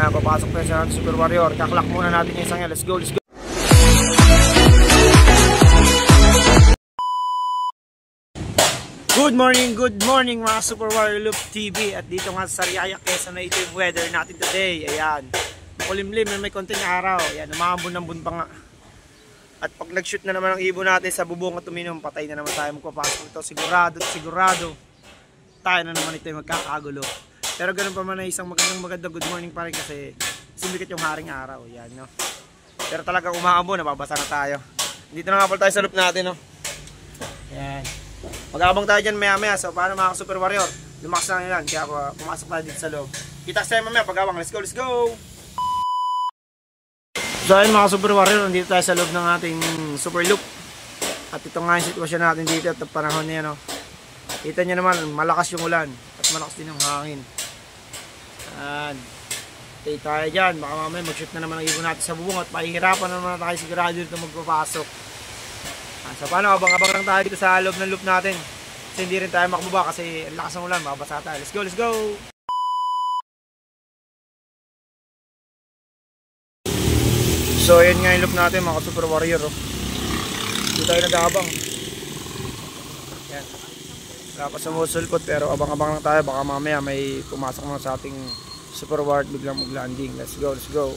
Ayan, papasok tayo sa Super Warrior. Kaklak muna natin yung isang yan. Let's go, let's go. Good morning mga Super Warrior Loop TV. At dito nga sa Sariaya, Quezon na ito yung weather natin today. Ayan, makulimlim na may konting araw. Ayan, umambon-ambon pa nga. At pag nag-shoot na naman ang ibon natin sa bubong at uminom, patay na naman tayo magpapasok ito. Sigurado tayo na naman ito yung magkakagulo. Pero ganun pa man ay isang magandang good morning pa rin kasi sumikat yung haring araw. Yan, no? Pero talagang umaambon, nababasa na tayo. Dito na nga pala tayo sa loop natin, no? Yan. Mag-aabang tayo dyan maya-maya. So paano mga Super Warrior? Lumakas na yan. Kaya pumasok tayo dito sa loob. Kita tayo mamaya pag-aabang. Let's go, let's go! So ayun mga Super Warrior, nandito tayo sa loob ng ating Super Loop. At ito nga yung sitwasyon natin dito at panahon niya, no? Kita nyo naman, malakas yung ulan at malakas din yung hangin. Ayan. Stay tayo dyan. Baka mamaya mag-shoot na naman ang ibon natin sa bubong at pahihirapan na naman tayo sigurado dito magpapasok. So paano, abang-abang lang tayo dito sa loob ng loop natin. Kasi hindi rin tayo makababa kasi ang lakas ng ulan, mababasa tayo. Let's go, let's go! So yun nga yung loop natin mga Super Warrior. Dito tayo nag-aabang. Yan. Wala pa sumusulpot pero abang-abang lang tayo. Baka mamaya may pumasok naman sa ating Super Warrior biglang mag-landing. Let's go, let's go.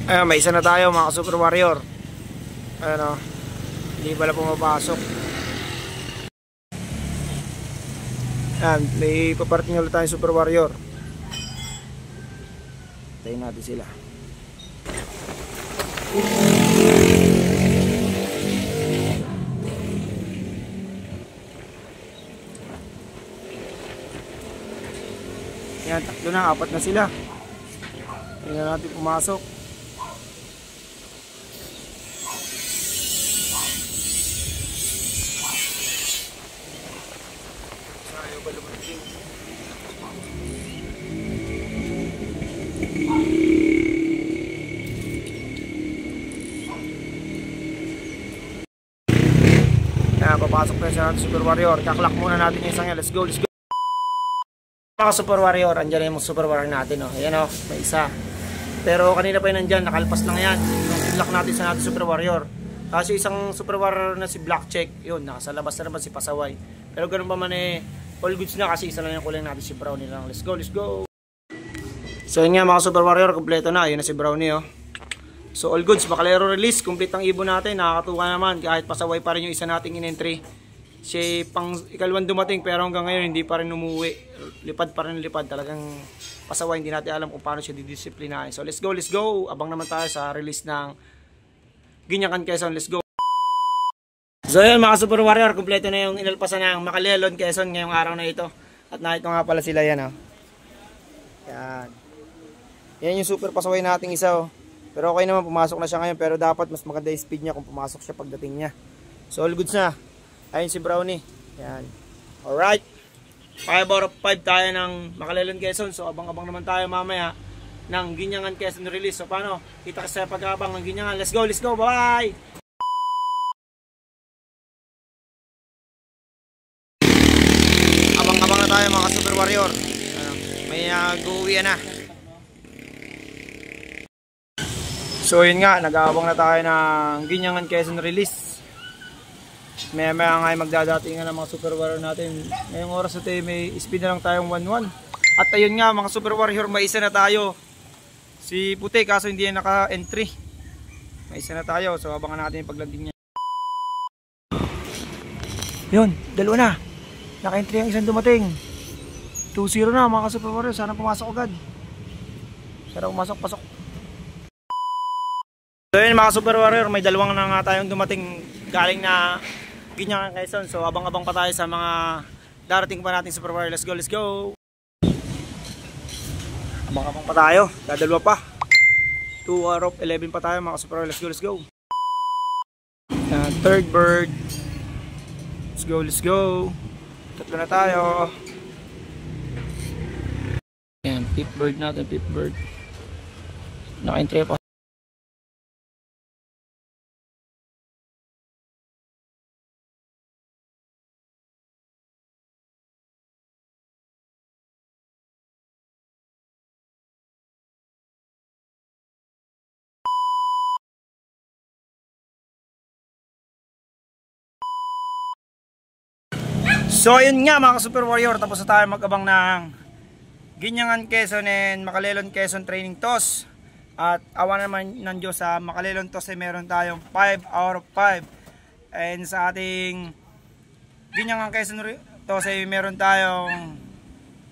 Ayan, may isa na tayo mga Super Warrior. Ayan o. Hindi pala pumapasok. Ayan, may paparating ulit tayong Super Warrior. Tayin natin sila. Yan, tatlo na, apat na sila. Hindi na natin pumasok. Sayo ba lumating? Yan, papasok tayo sa Super Warrior. Kaklak muna natin yung isang yan. Let's go, let's go. Mga Super Warrior, andyan yung Super Warrior natin, oh. Ayan, oh, may isa. Pero kanina pa yun nandyan, nakalpas lang yan. Yung pinlock natin sa natin Super Warrior. Kasi isang Super Warrior na si Black Check, yun, nasa labas na naman si Pasaway. Pero ganun pa man eh, all goods na kasi isa lang yung kulang natin si Brownie lang. Let's go, let's go! So yun nga mga Super Warrior, kompleto na. Yun na si Brownie, oh. So all goods, bakalero release, complete ang ibon natin. Nakakatuwa naman, kahit Pasaway pa rin yung isa nating in-entry. Siya pang ikalawang dumating pero hanggang ngayon hindi pa rin umuwi. Lipad pa rin lipad. Talagang Pasaway, hindi natin alam kung paano siya didisiplinahin. So let's go, let's go. Abang naman tayo sa release ng Ginyakan Quezon. Let's go. So yun mga Super Warrior, kompleto na yung inalpasan ng Makalelon Quezon ngayong araw na ito. At nakita nga pala sila yan, oh. Yan. Yan yung Super Pasaway nating isa, oh. Pero okay naman, pumasok na siya ngayon. Pero dapat mas maganda yung speed niya kung pumasok siya pagdating niya. So all goods na. Ayun si Brownie. Yan. Alright. 5 out of 5 tayo ng Makalelon Quezon. So abang-abang naman tayo mamaya ng Ginyangan Quezon release. So paano? Kita kasi sa pag-abang ng Ginyangan. Let's go, let's go. Bye! Abang-abang na tayo mga Super Warrior. May guuwian na. So yun nga, nag-aabang na tayo ng Ginyangan Quezon release. Maya nga ay magdadatingan ng mga Super Warrior natin. Ngayong oras ito may speed na lang tayong 1-1. At ayun nga mga Super Warrior, may isa na tayo. Si Puti kaso hindi yan naka-entry. May isa na tayo, so abangan natin yung paglanding niya. Yun, dalawa na. Naka-entry ang isang dumating. 2-0 na mga Super Warrior, sana pumasok agad. Sana pumasok, pasok. So yun mga Super Warrior, may dalawang na nga tayong dumating galing na Ginyangan Quezon. So abang-abang pa tayo sa mga darating pa natin Super Warrior. Let's go, let's go! Abang-abang pa tayo, dadalwa pa. 2 out of 11 pa tayo mga Super Warrior. Let's go, let's go! Third bird. Let's go, let's go! Tatlo na tayo. Yan, fifth bird natin, fifth bird. Naka-entry pa. So ayun nga mga Super Warrior, tapos na tayo mag-abang ng Ginyangan Quezon and Makalelon Quezon training toss. At awa naman ng Diyos sa Makalelon toss ay meron tayong 5 out of 5. And sa ating Ginyangan Quezon toss ay meron tayong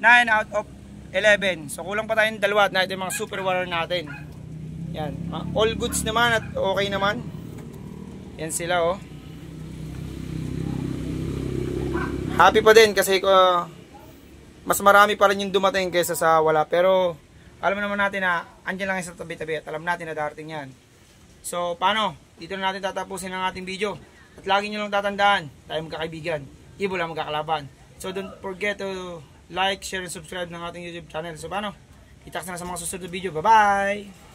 9 out of 11. So kulang pa tayong dalawa at na ito yung mga Super Warrior natin. Yan, all goods naman at okay naman. Yan sila oh. Happy pa din kasi mas marami pa rin yung dumating kaysa sa wala. Pero alam naman natin na andyan lang sa tabi-tabi at alam natin na darating yan. So paano? Dito na natin tatapusin ang ating video. At lagi nyo lang tatandaan, tayo magkakaibigan, ibo lang magkakalaban. So don't forget to like, share, and subscribe ng ating YouTube channel. So paano? Kita-kits na sa mga susunod na video. Bye-bye!